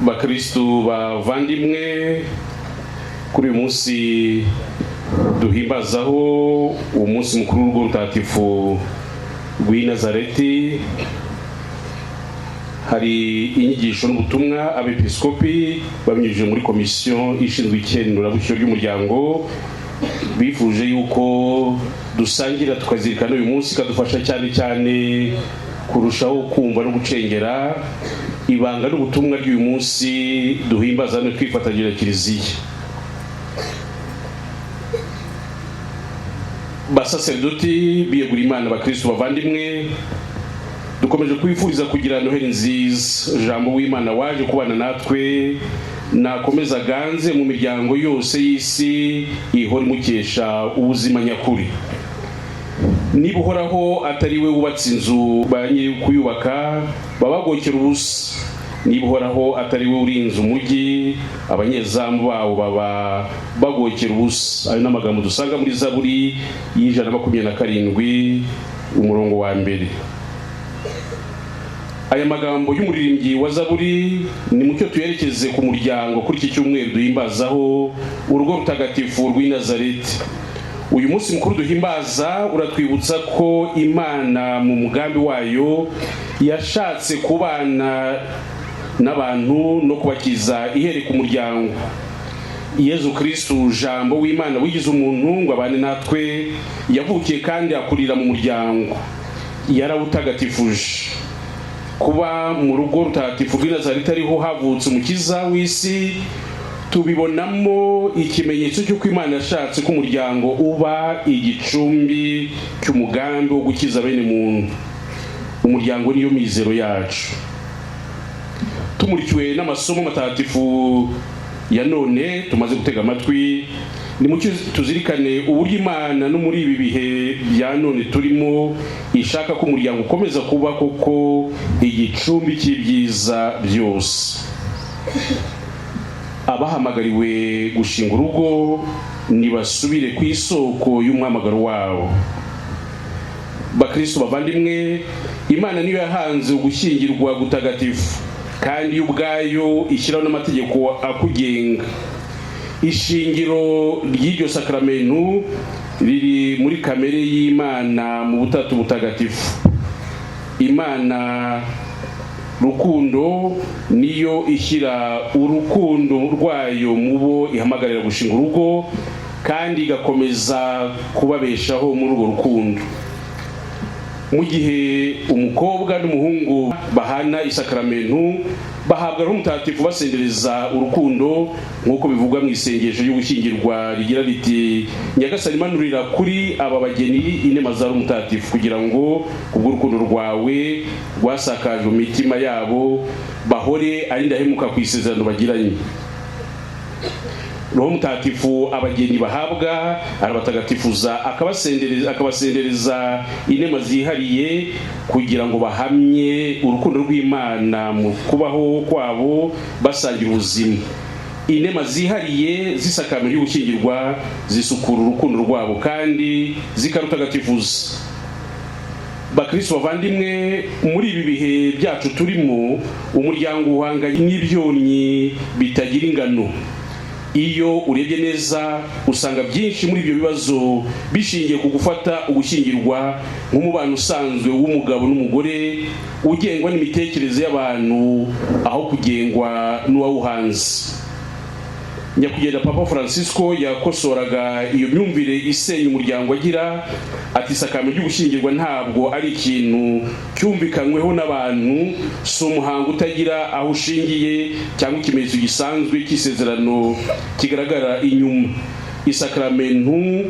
bakristu bavandimwe, kuri uyu munsi duhimbazaho umunsi mukuru w'urugo rutagatifu rw'i Nazareti. Hari inyigisho n'ubutumwa abepiskopi babinyujije muri komisiyo ishinzwe ikenurabusyo ry'umuryango bifuje yuko dusangira tukazirikana uyu munsi, kadufasha cyane cyane kurushaho kumva no gucengera ibanga n'ubutumwa ry'uyu munsi duhimbaza no twifatanyira kiliziya. Basaserdoti biyegura Imana, bakristo bavandimwe, dukomeje kwifuriza kugira Noheli nziza. Jambo w'Imana waje kubana natwe nakomeza ganze mu miryango yose y'isi ihora imukesha ubuzima nyakuri. Niba uhoraho atari we wubatse inzu ba nyiri kuyubaka babagokera ubusa, niba uhoraho atari we urinze umujyi abanyezamu bawo baba bagokera ubusa. Ayo n'amagambo dusanga muri Zaburi y'127 umurongo wa mbere. Aya magambo y'umuririmbyi wa Zaburi ni mucyo tuyerekeze ku muryango kuri iki cyumweru duhimbazaho urugo rutagatifu rw'i Nazareti. Uyu munsi mukuru duhimbaza uratwibutsa ko Imana mu mugambi wayo yashatse kubana n'abantu no kubakiza ihere ku muryango. Yezu Kristu Jambo w'Imana wigize umuntu ngo abane natwe, yavukiye kandi akurira mu muryango, yarawutagatifuje. Kuba mu rugo rutagatifu rw'i Nazareti ariho havutse umukiza w'isi, tubibonamo ikimenyetso cy'uko Imana yashatse ko umuryango uba igicumbi cy'umugambi wo gukiza bene muntu. Umuryango niyo mizero yacu. Tumurikiwe n'amasomo matagatifu ya none tumaze gutega amatwi, ni mucyo tuzirikane uburyo Imana no muri ibi bihe bya none turimo ishaka ko umuryango ukomeza kuba koko igicumbi cy'ibyiza byose. Abahamagariwe gushinga urugo nibasubire ku isoko y'umuhamagaro wabo. Bakristo bavandimwe, Imana niyo yahanze ugushyingirwa gutagatifu, kandi ubwayo ishyiraho n'amategeko akugenga. Ishingiro ry'iryo sakramentu riri muri kamere y'Imana mu butatu butagatifu. Imana rukundo niyo ishyira urukundo rwayo mu bo ihamagarira gushinga urugo, kandi igakomeza kubabeshaho muri urwo rukundo. Mu gihe umukobwa n'umuhungu bahana isakramentu, bahabwa Roho Mutagatifu basendereza urukundo, nk'uko bivugwa mu isengesho y'ugushyingirwa rigira riti: Nyagasani manurira kuri aba bageni inema za Roho Mutagatifu, kugira ngo kubw'urukundo rwawe rwasakaje mu mitima yabo bahore ari ndahemuka ku isezerano bagiranye. Roho Mutagatifu abageni bahabwa arabatagatifuza, akabasendereza inema zihariye kugira ngo bahamye urukundo rw'Imana mu kubaho kwabo basangira ubuzima. Inema zihariye z'isakramentu y'ugushyingirwa zisukura urukundo rwabo kandi zikarutagatifuza. Bakristo bavandimwe, muri ibi bihe byacu turimo, umuryango uhanganye n'ibyonnyi bitagira ingano. Iyo urebye neza usanga byinshi muri ibyo bibazo bishingiye ku gufata ugushyingirwa nk'umubano usanzwe w'umugabo n'umugore ugengwa n'imitekerereze y'abantu aho kugengwa n'uwawuhanze. Nyakugenda Papa Francisco yakosoraga iyo myumvire isenya umuryango agira ati: isakramentu ry'ugushyingirwa ntabwo ari ikintu cyumvikanyweho n'abantu, si umuhango utagira aho ushingiye cyangwa ikimenyetso gisanzwe cy'isezerano kigaragara inyuma. Isakramentu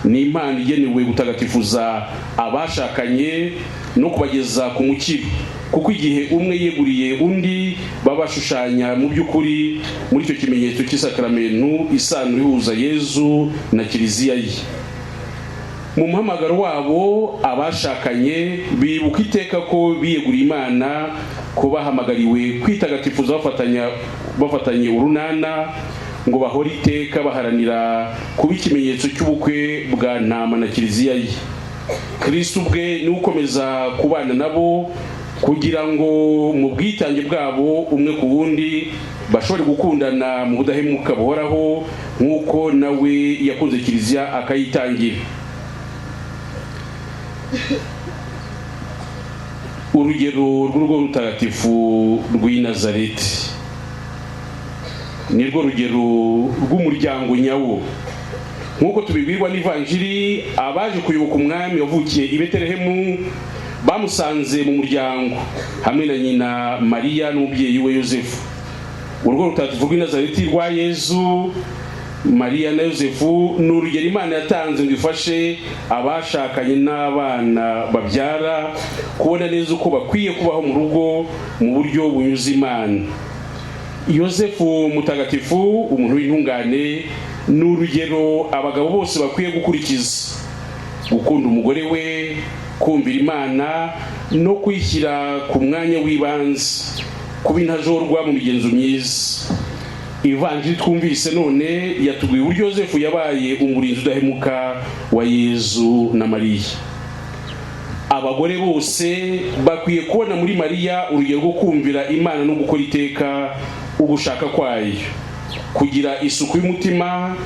ni impano igenewe gutagatifuza abashakanye no kubageza ku mukiro, kuko igihe umwe yeguriye undi baba bashushanya mu by'ukuri muri icyo kimenyetso cy'isakramentu isano ihuza Yezu na kiliziya ye. Mu muhamagaro wabo abashakanye bibuka iteka ko biyeguriye Imana, ko bahamagariwe kwitagatifuza bafatanye urunana, ngo bahore iteka baharanira kuba ikimenyetso cy'ubukwe bwa ntama na kiliziya ye. Kristo ubwe ni ukomeza kubana nabo kugira ngo mu bwitange bwabo umwe ku wundi bashobore gukundana mu budahemuka buhoraho nk'uko nawe yakunze Kiliziya akayitangira. Urugero rw'urugo rutagatifu rw'i Nazareti nirwo rugero rw'umuryango nyawo, nk'uko tubibwirwa n'ivanjiri. Abaje kuyoboka umwami wavukiye i Betelehemu bamusanze mu muryango hamwe na nyina Mariya n'umubyeyi we Yosefu. Urugo rutagatifu rw'i Nazareti rwa Yezu, Mariya na Yosefu ni urugero Imana yatanze ngo ifashe abashakanye n'abana babyara kubona neza uko bakwiye kubaho mu rugo mu buryo bunyuze Imana. Yosefu mutagatifu, umuntu w'intungane, ni urugero abagabo bose bakwiye gukurikiza: gukunda umugore we, kumvira Imana no kwishyira ku mwanya w'ibanze, kuba intajorwa mu migenzo myiza. Ivanjiri twumvise none yatubwiye uburyo Yosefu yabaye umurinzi udahemuka wa Yezu na Mariya. Abagore bose bakwiye kubona muri Mariya urugero rwo kumvira Imana no gukora iteka ugushaka kwayo, kugira isuku y'umutima,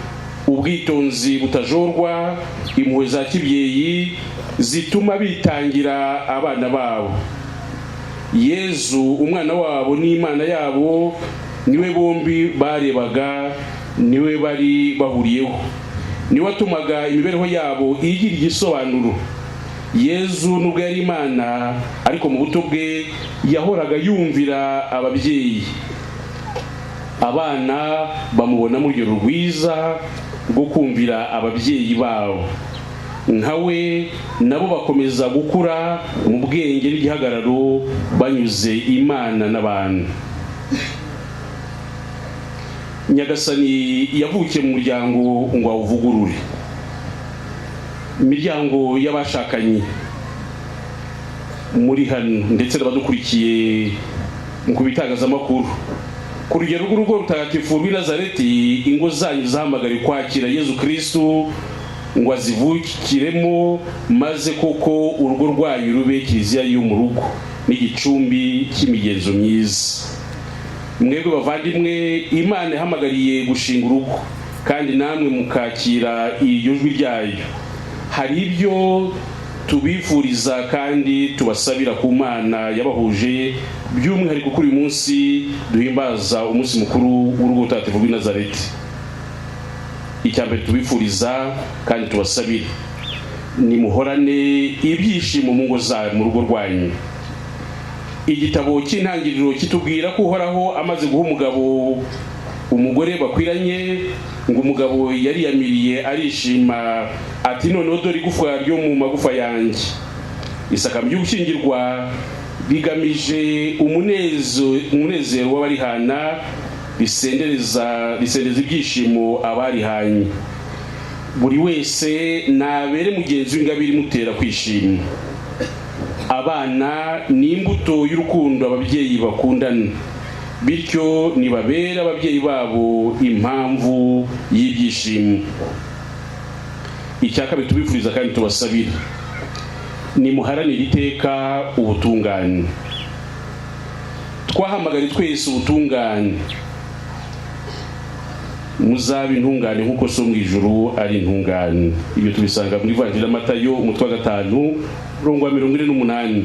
ubwitonzi butajorwa, impuhwe za kibyeyi zituma bitangira abana babo. Yezu umwana wabo n'Imana yabo niwe bombi barebaga, niwe bari bahuriyeho, niwe watumaga imibereho yabo igira igisobanuro. Yezu nubwo yari Imana ariko mu buto bwe yahoraga yumvira ababyeyi. Abana bamubona mu rugero rwiza rwo kumvira ababyeyi babo, nkawe nabo bakomeza gukura mu bwenge n'igihagararo banyuze Imana n'abantu. Nyagasani yavukiye mu muryango ngo awuvugurure. Imiryango y'abashakanye muri hano ndetse n'abadukurikiye mu bitangazamakuru, ku rugero rw'urugo rutagatifu rw'i Nazareti, ingo zanyu zahamagariwe kwakira Yezu Kristu ngo azivukiremo, maze koko urugo rwanyu rube Kiliziya yo mu rugo n'igicumbi cy'imigenzo myiza. Mwebwe bavandimwe, Imana yahamagariye gushinga urugo, kandi namwe mukakira iryo jwi ryayo. Hari ibyo tubifuriza kandi tubasabira ku Mana yabahuje, by'umwihariko kuri uyu munsi duhimbaza umunsi mukuru w'urugo rutagatifu rw'i Nazareti. Icyambere tubifuriza kandi tubasabira, nimuhorane ibyishimo mu ngo zanyu, mu rugo rwanyu. Igitabo cy'intangiriro kitubwira ko Uhoraho amaze guha umugabo umugore bakwiranye, ngo umugabo yariyamiriye arishima ati, noneho dore igufwa ryo mu magufa yanjye. Isaka ry'ugushyingirwa bigamije umunezero w'abarihana, risendereza ibyishimo abarihanye. Buri wese nabere mugenzi w'ingabire imutera kwishima. Abana ni imbuto y'urukundo ababyeyi bakundana, bityo nibabera ababyeyi babo impamvu y'ibyishimo. Icyakabiri tubifuriza kandi tubasabira, nimuharanire iteka ubutungane. Twahamagara twese ubutungane. Muzabe intungane nk'uko so mu ijuru ari intungane. Ibyo tubisanga muri Ivanjiri ya Matayo umutwe wa 5:48.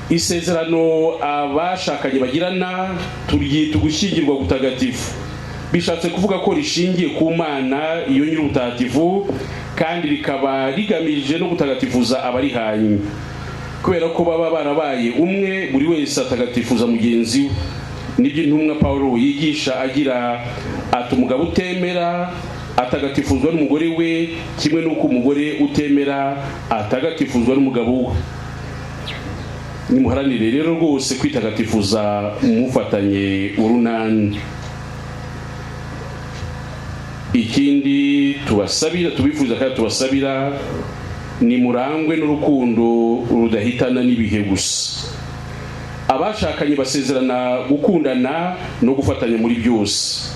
Isezerano abashakanye bagirana turyita ugushyingirwa gutagatifu, bishatse kuvuga ko rishingiye ku Mana iyo nyir'ubutagatifu, kandi rikaba rigamije no gutagatifuza abarihanye, kubera ko baba barabaye umwe, buri wese atagatifuza mugenzi we. Nibyo intumwa Pawulo yigisha agira ati, umugabo utemera atagatifuzwa n'umugore we, kimwe n'uko umugore utemera atagatifuzwa n'umugabo we. Nimuharanire rero rwose kwitagatifuza mufatanye urunani. Ikindi tubasabira, tubifuza kandi tubasabira, nimurangwe n'urukundo rudahitana n'ibihe gusa. Abashakanye basezerana gukundana no gufatanya muri byose.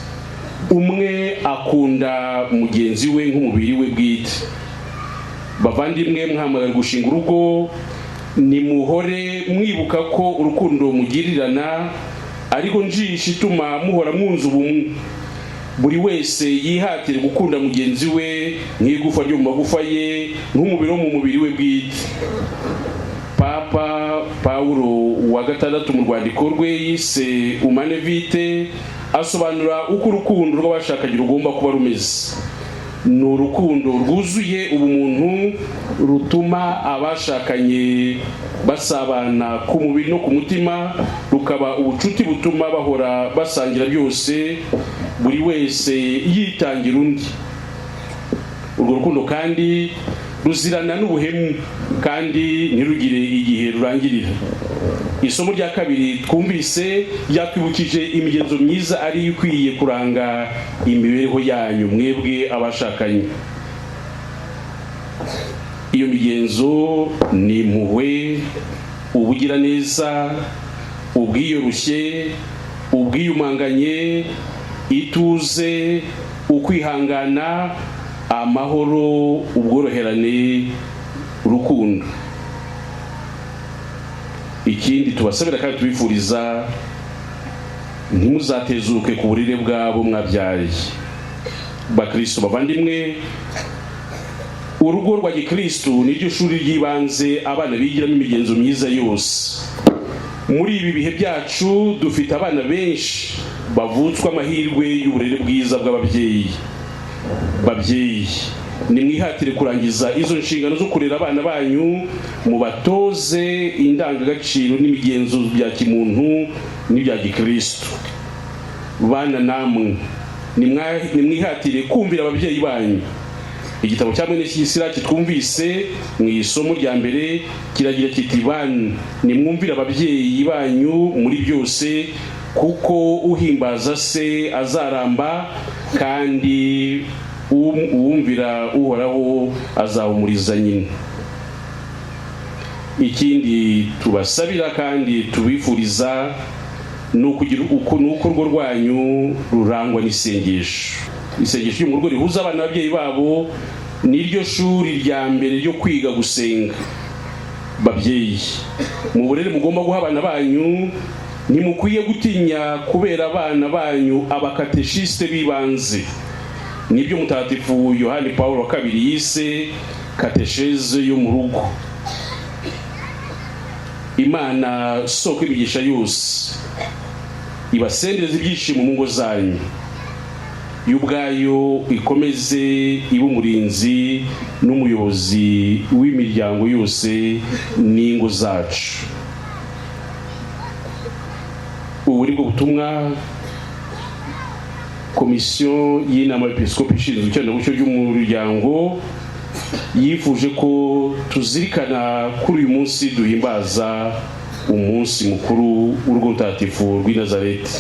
Umwe akunda mugenzi we nk'umubiri we bwite. Bavandimwe, mwahamagara gushinga urugo, nimuhore mwibuka ko urukundo mugirirana ariko njisha ituma muhora mwunze ubumwe. Buri wese yihatire gukunda mugenzi we nk'igufa ryo mu magufa ye, nk'umubiri wo mu mubiri we bwite. Papa Paulo wa gatandatu mu rwandiko rwe yise Humane Vitae asobanura uko urukundo rw'abashakanye rugomba kuba rumeze. Ni urukundo rwuzuye ubumuntu rutuma abashakanye basabana ku mubiri no ku mutima, rukaba ubucuti butuma bahora basangira byose, buri wese yitangira undi. Urwo rukundo kandi ruzirana n'ubuhemu kandi ntirugire igihe rurangirira. Isomo rya kabiri twumvise ryatwibukije imigenzo myiza ari ikwiye kuranga imibereho yanyu mwebwe abashakanye. Iyo migenzo ni impuhwe, ubugiraneza, ubwiyoroshye, ubwiyumanganye, ituze, ukwihangana, amahoro, ubworoherane, urukundo. Ikindi tubasabira kandi tubifuriza, ntimuzatezuke ku burire bwabo mwabyaye. Bakristo bavandimwe, urugo rwa gikristo niryo shuri ry'ibanze abana bigiramo imigenzo myiza yose. Muri ibi bihe byacu dufite abana benshi bavutswa amahirwe y'uburere bwiza bw'ababyeyi. Babyeyi, nimwihatire kurangiza izo nshingano zo kurera abana banyu, mubatoze indangagaciro n'imigenzo bya kimuntu n'ibya gikristo. Bana namwe, nimwihatire kumvira ababyeyi banyu. Igitabo cya Mwene Siraki twumvise mu isomo rya mbere kiragira kiti, bana nimwumvira ababyeyi banyu muri byose, kuko uhimbaza se azaramba kandi uwumvira uhoraho azahumuriza nyina. Ikindi tubasabira kandi tubifuriza nuko urugo rwanyu rurangwa n'isengesho. Isengesho ryo mu rugo rihuza abana n'ababyeyi babo niryo shuri rya mbere ryo kwiga gusenga. Babyeyi, mu burere mugomba guha abana banyu, ntimukwiye gutinya kubera abana banyu abakateshiste bibanze. Nibyo Mutagatifu Yohani Paulo wa kabiri yise katesheze yo mu rugo. Imana soko imigisha yose ibasendereza ibyishimo mu ngo zanyu, y'ubwayo ikomeze iba umurinzi n'umuyobozi w'imiryango yose n'ingo zacu. Ubu ni bwo butumwa komisiyo y'inama y'Episkopi ishinzwe ikenerabushyo ry'umuryango yifuje ko tuzirikana kuri uyu munsi duhimbaza umunsi mukuru w'urugo rutagatifu rw'i Nazareti.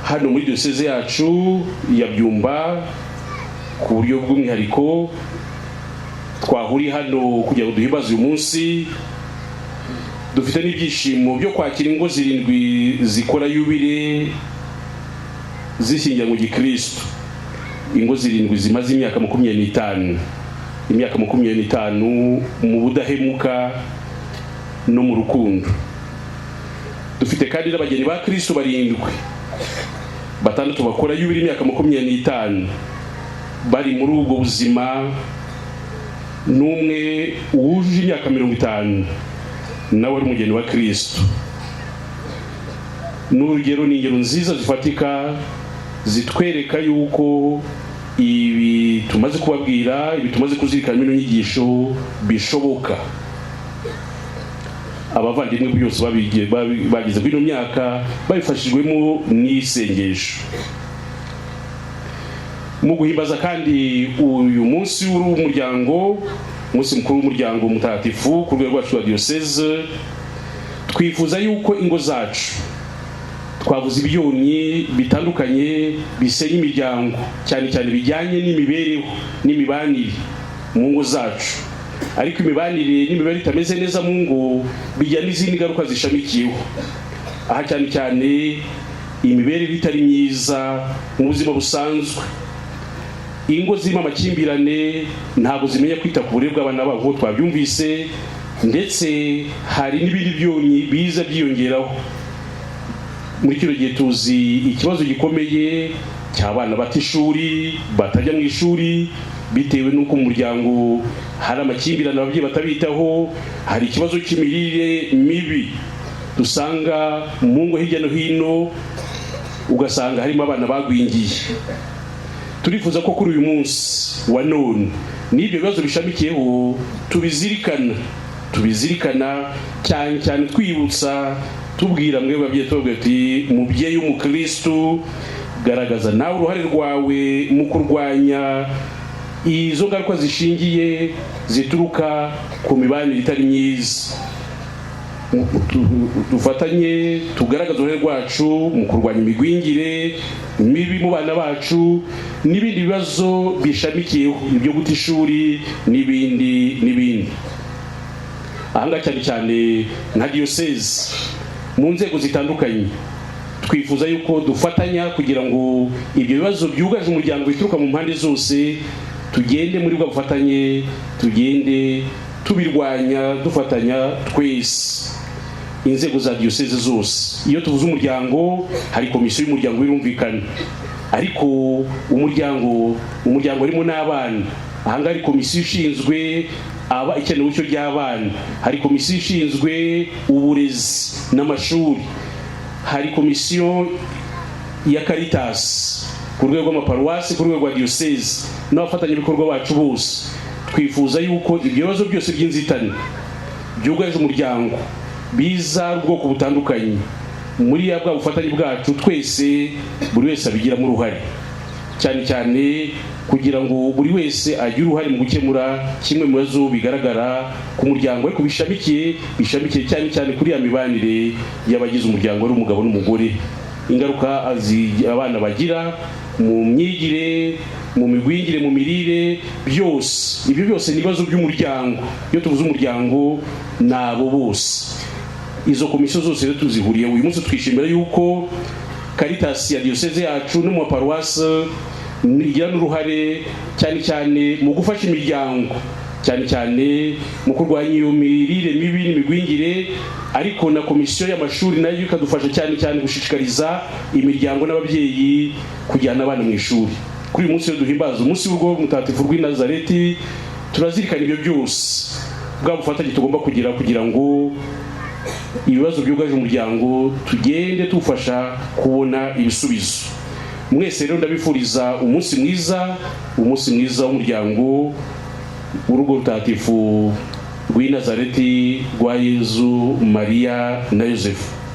Hano muri diocese yacu ya Byumba, ku buryo bw'umwihariko twahuriye hano kugira ngo duhimbaze uyu munsi, dufite n'ibyishimo byo kwakira ingo 7 zikora yubile zishingiye mu gikristo. Ingo 7 zimaze imyaka 25, imyaka 25 mu budahemuka no mu rukundo. Dufite kandi n'abageni ba Kristo 7, 6 bakora yubile imyaka 25 bari muri ubwo buzima, n'umwe wuje imyaka 50 nawe ari umugeni wa Kristo. N'urugero ni ingero nziza zifatika zitwereka yuko ibi tumaze kubabwira, ibi tumaze kuzirikana mu nyigisho bishoboka. Abavandimwe byose bagize bino myaka babifashijwemo n'isengesho. Mu guhimbaza kandi uyu munsi w'umuryango, umunsi mukuru w'umuryango mutagatifu ku rwego rwacu rwa diocese, twifuza yuko ingo zacu twavuze ibyonnyi bitandukanye bisenya imiryango, cyane cyane bijyanye n'imibereho n'imibanire mu ngo zacu. Ariko imibanire n'imibereho itameze neza mu ngo bijya n'izindi ngaruka zishamikiyeho. Aha cyane cyane imibereho itari myiza mu buzima busanzwe. Ingo zirimo amakimbirane ntabwo zimenya kwita ku burere bw'abana babo, twabyumvise, ndetse hari n'ibindi byonyi biza byiyongeraho. Muri kino gihe tuzi ikibazo gikomeye cy'abana bata ishuri, batajya mu ishuri bitewe n'uko mu muryango hari amakimbirane ababyeyi batabitaho, hari ikibazo cy'imirire mibi dusanga mu ngo hirya no hino, ugasanga harimo abana bagwingiye. Turifuza ko kuri uyu munsi wa none n'ibyo bibazo bishamikiyeho tubizirikana cyane twibutsa, tubwira mwe babyeyi, tubabwira ati mubyeyi w'umukristo, garagaza nawe uruhare rwawe mu kurwanya izo ngaruka zishingiye zituruka ku mibanire itari myiza. Dufatanye tugaragaza uruhare rwacu mu kurwanya imigwingire mibi mu bana bacu n'ibindi bibazo bishamikiyeho ibyo guta ishuri n'ibindi. Ahangaha cyane nka diyoseze mu nzego zitandukanye twifuza yuko dufatanya kugira ngo ibyo bibazo byugaje umuryango bituruka mu mpande zose tugende muri bwa bufatanye, tugende tubirwanya dufatanya twese, inzego za diyoseze zose. Iyo tuvuze umuryango, hari komisiyo y'umuryango birumvikana, ariko umuryango harimo n'abana. Ahangaha hari komisiyo ishinzwe ikenewicyo ry'abana, hari komisiyo ishinzwe uburezi n'amashuri, hari komisiyo ya Caritas ku rwego rw'amaparuwasi, ku rwego rwa diyoseze n'abafatanyabikorwa bacu bose. Twifuza yuko ibyo bibazo byose by'inzitane byugaje umuryango biza ubwoko butandukanye, muri bwa bufatanye bwacu twese buri wese abigiramo uruhare, cyane kugira ngo buri wese agire uruhare mu gukemura kimwe mu bibazo bigaragara ku muryango, ariko bishamikiye cyane kuri ya mibanire y'abagize umuryango ari umugabo n'umugore, ingaruka abana bagira mu myigire, mu migwingire, mu mirire, byose ibyo byose ni ibibazo by'umuryango. Iyo tuvuze umuryango nabo bose, izo komisiyo zose rero tuzihuriye. Uyu munsi twishimira yuko Caritas ya diyoseze yacu no mu maparuwasi igira n'uruhare cyane mu gufasha imiryango, cyane mu kurwanya iyo mirire mibi n'imigwingire, ariko na komisiyo y'amashuri nayo ikadufasha cyane gushishikariza imiryango n'ababyeyi kujyana abana mu ishuri. Kuri uyu munsi rero duhimbaza umunsi w'urwo mutagatifu rw'i Nazareti, turazirikana ibyo byose, bwa bufatanye tugomba kugira ngo ibibazo byugaje umuryango tugende tufasha kubona ibisubizo. Mwese rero ndabifuriza umunsi mwiza w'umuryango w'urugo rutagatifu rw'i Nazareti rwa Yezu, Mariya na Yosefu.